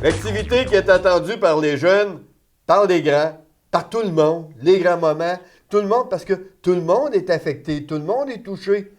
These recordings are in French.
L'activité qui est attendue par les jeunes, par les grands, par tout le monde, les grands-mamans, tout le monde, parce que tout le monde est affecté, tout le monde est touché.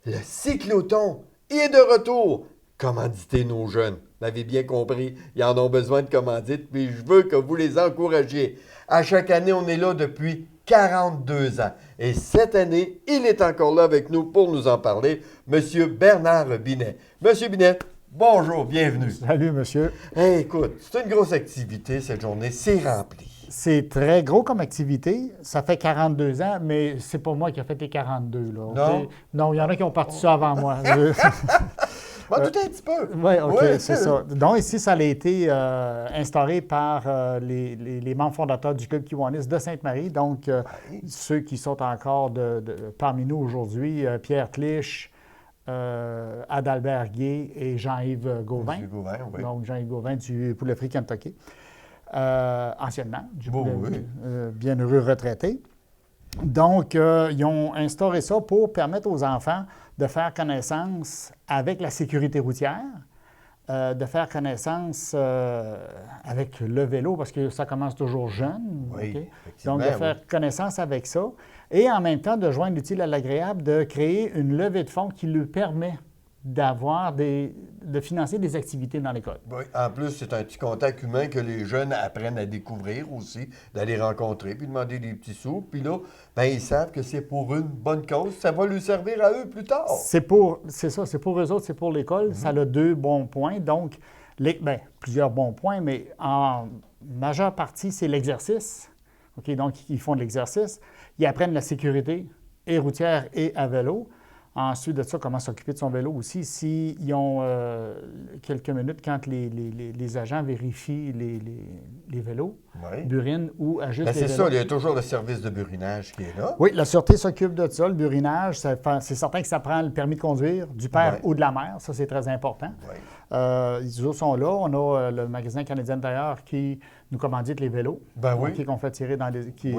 Le cycloton est de retour. Commanditez nos jeunes. Vous l'avez bien compris, ils en ont besoin de commandites, puis je veux que vous les encouragiez. À chaque année, on est là depuis 42 ans. Et cette année, il est encore là avec nous pour nous en parler, M. Bernard Binet. M. Binet, bonjour, bienvenue. Salut, monsieur. Hey, écoute, c'est une grosse activité cette journée, c'est rempli. C'est très gros comme activité. Ça fait 42 ans, mais c'est pas moi qui ai fait les 42. Là, okay? Non? Non, il y en a qui ont parti ça avant moi. M'en doutais un petit peu. Oui, OK, Ouais. c'est ça. Donc, ici, ça a été instauré par les membres fondateurs du Club Kiwanis de Sainte-Marie. Donc, ceux qui sont encore parmi nous aujourd'hui, Pierre Clich, Adalbert Gué et Jean-Yves Gauvin. Monsieur Gauvin, oui. Donc, Jean-Yves Gauvin du Poulet Frit Kentucky. Anciennement, du bienheureux retraité. Donc, ils ont instauré ça pour permettre aux enfants de faire connaissance avec la sécurité routière, de faire connaissance avec le vélo, parce que ça commence toujours jeune. Oui, okay? effectivement, Donc, de faire connaissance avec ça, et en même temps de joindre l'utile à l'agréable, de créer une levée de fonds qui lui permet de financer des activités dans l'école. Oui, en plus, c'est un petit contact humain que les jeunes apprennent à découvrir aussi, d'aller rencontrer, puis demander des petits sous. Puis là, ben, ils savent que c'est pour une bonne cause. Ça va lui servir à eux plus tard. C'est ça, c'est pour eux autres, c'est pour l'école. Ça a deux bons points. Donc, plusieurs bons points, mais en majeure partie, c'est l'exercice. OK, donc, ils font de l'exercice. Ils apprennent la sécurité et routière et à vélo. Ensuite de ça, comment s'occuper de son vélo aussi. S'ils ont quelques minutes quand les agents vérifient les vélos, burinent ou ajustent les vélos. C'est ça, il y a toujours le service de burinage qui est là. Oui, la Sûreté s'occupe de ça, le burinage. C'est certain que ça prend le permis de conduire du père ou de la mère. Ça, c'est très important. Les autres sont là. On a le magasin canadien d'intérieur qui nous commandite les vélos. Qu'on fait tirer dans les... qui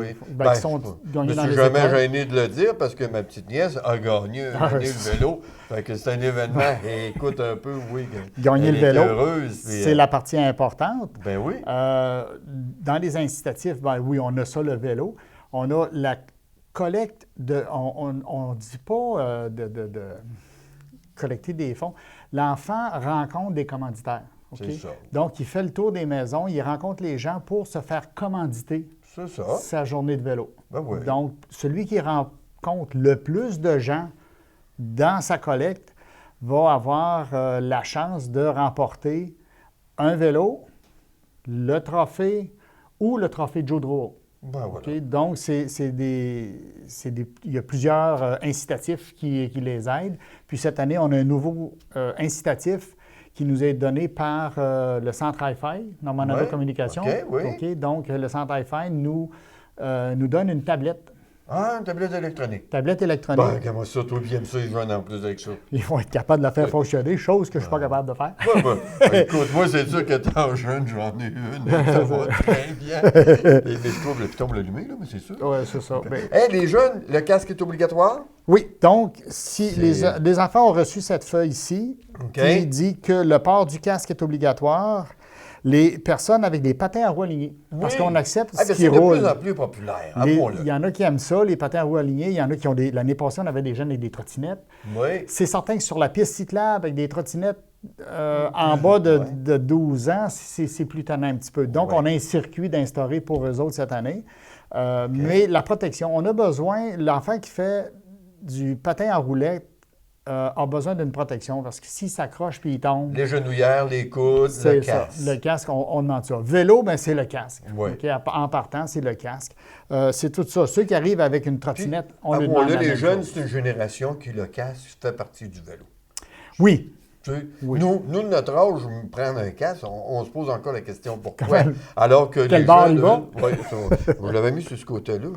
sont gagnés dans les écoles. Je suis jamais gêné de le dire parce que ma petite nièce a gagné le vélo. Fait que c'est un événement. Et écoute un peu, oui. Gagner le vélo, c'est la partie importante. Ben oui. Dans les incitatifs, on a ça, le vélo. On a la collecte de... On ne dit pas de collecter des fonds. L'enfant rencontre des commanditaires. Okay? C'est ça. Donc, il fait le tour des maisons, il rencontre les gens pour se faire commanditer sa journée de vélo. Donc, celui qui rencontre le plus de gens dans sa collecte va avoir la chance de remporter un vélo, le trophée ou le trophée Joe Drouot. Okay? Donc, il y a plusieurs incitatifs qui les aident. Puis cette année, on a un nouveau incitatif qui nous est donné par le Centre Hi-Fi, Normanova Communication. Donc, le Centre Hi-Fi nous donne une tablette. Ah, une tablette électronique. Tablette électronique. Ben, comment ça, toi, bien ça, ils jouent en plus avec ça. Ils vont être capables de la faire fonctionner, chose que je ne suis pas capable de faire. Écoute, moi, c'est sûr que tant jeune, j'en ai une. Ça va très bien. Et je trouve le piton allumé, là, mais c'est sûr. Oui, c'est ça. Hey, les jeunes, le casque est obligatoire? Oui, donc, si les enfants ont reçu cette feuille ici, qui dit que le port du casque est obligatoire, les personnes avec des patins à roues alignées, parce qu'on accepte ce qui roule. C'est de plus en plus populaire. Il y en a qui aiment ça, les patins à roues alignées. Il y en a qui ont l'année passée, on avait des jeunes avec des trottinettes. C'est certain que sur la piste cyclable, avec des trottinettes en bas de 12 ans, c'est plus tannant un petit peu. Donc, on a un circuit d'instaurer pour eux autres cette année. Mais la protection, on a besoin, l'enfant qui fait du patin à roulette a besoin d'une protection parce que s'il s'accroche puis il tombe... Les genouillères, les coudes, le casque. Le casque, on demande ça. Vélo, bien, c'est le casque. En partant, c'est le casque. C'est tout ça. Ceux qui arrivent avec une trottinette, on leur demande les jeunes, c'est une génération qui, le casque, fait partie du vélo. Oui. Tu sais, nous, de notre âge, prendre un casque, on se pose encore la question pourquoi. Alors que quel les bord jeunes, il va? Je l'avais mis sur ce côté-là.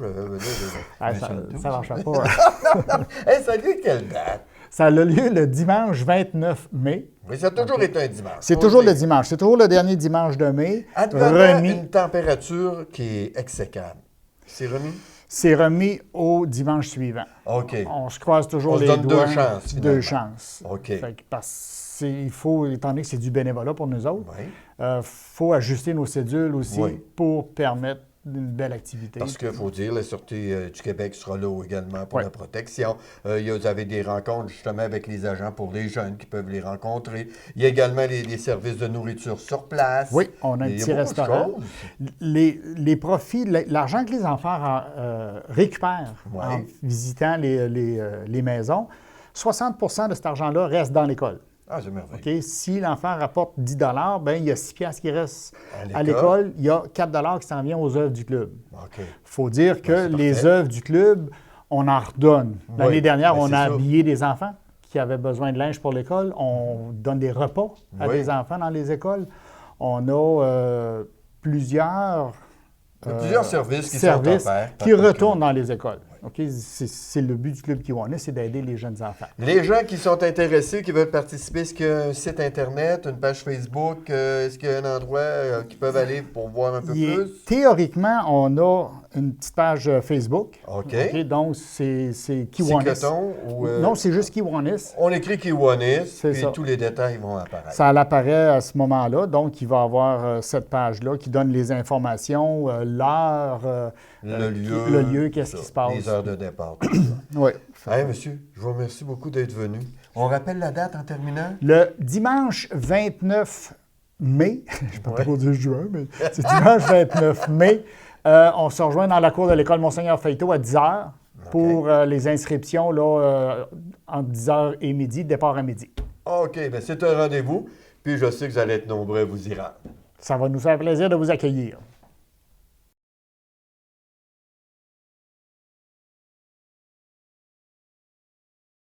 Ça ne marchera pas. Hey, ça dit quelle date? Ça a lieu le dimanche 29 mai. Oui, ça a toujours été un dimanche. C'est toujours le dimanche. C'est toujours le dernier dimanche de mai. Advenant une température qui est exécrable. C'est remis? C'est remis au dimanche suivant. OK. On se croise toujours on les se donne doigts. 2 chances, finalement. 2 chances. OK. Il faut, étant donné que c'est du bénévolat pour nous autres, Oui. faut ajuster nos cédules aussi Oui. pour permettre une belle activité. Parce qu'il faut dire, la Sûreté du Québec sera là également pour Oui. la protection. Vous avez des rencontres justement avec les agents pour les jeunes qui peuvent les rencontrer. Il y a également les services de nourriture sur place. Oui, on a un Il y petit beaucoup de restaurant. choses. Les profits, l'argent que les enfants récupèrent Oui. en visitant les maisons, 60 de cet argent-là reste dans l'école. Ah, c'est merveilleux. OK? Si l'enfant rapporte 10 bien, il y a 6 piastres qui restent À à l'école. Il y a 4 qui s'en viennent aux œuvres du club. OK. Il faut dire que c'est les parfait. œuvres du club, on en redonne. L'année Oui, dernière, ben, on c'est a ça. habillé des enfants qui avaient besoin de linge pour l'école. On donne des repas à Oui. des enfants dans les écoles. On a plusieurs... Il y a plusieurs services qui services sont offerts. qui retournent dans les écoles. OK? C'est le but du Club Kiwanis, c'est d'aider les jeunes enfants. Les gens qui sont intéressés, qui veulent participer, est-ce qu'il y a un site Internet, une page Facebook? Est-ce qu'il y a un endroit qu'ils peuvent aller pour voir un peu plus? Théoriquement, on a une petite page Facebook. OK. Donc, c'est Kiwanis. Cycloton ou... Non, c'est juste Kiwanis. On écrit Kiwanis, C'est puis ça. tous les détails vont apparaître. Ça apparaît à ce moment-là. Donc, il va y avoir cette page-là qui donne les informations, l'heure, le lieu, qu'est-ce ça, qui se passe. les heures de départ. Oui. Hey, monsieur, je vous remercie beaucoup d'être venu. On rappelle la date en terminant? Le dimanche 29 mai, je ne peux pas dire juin, mais c'est dimanche 29 mai, on se rejoint dans la cour de l'école Monseigneur Feyteau à 10 h pour les inscriptions là, entre 10 h et midi, départ à midi. OK, bien c'est un rendez-vous, puis je sais que vous allez être nombreux à vous y rendre. Ça va nous faire plaisir de vous accueillir.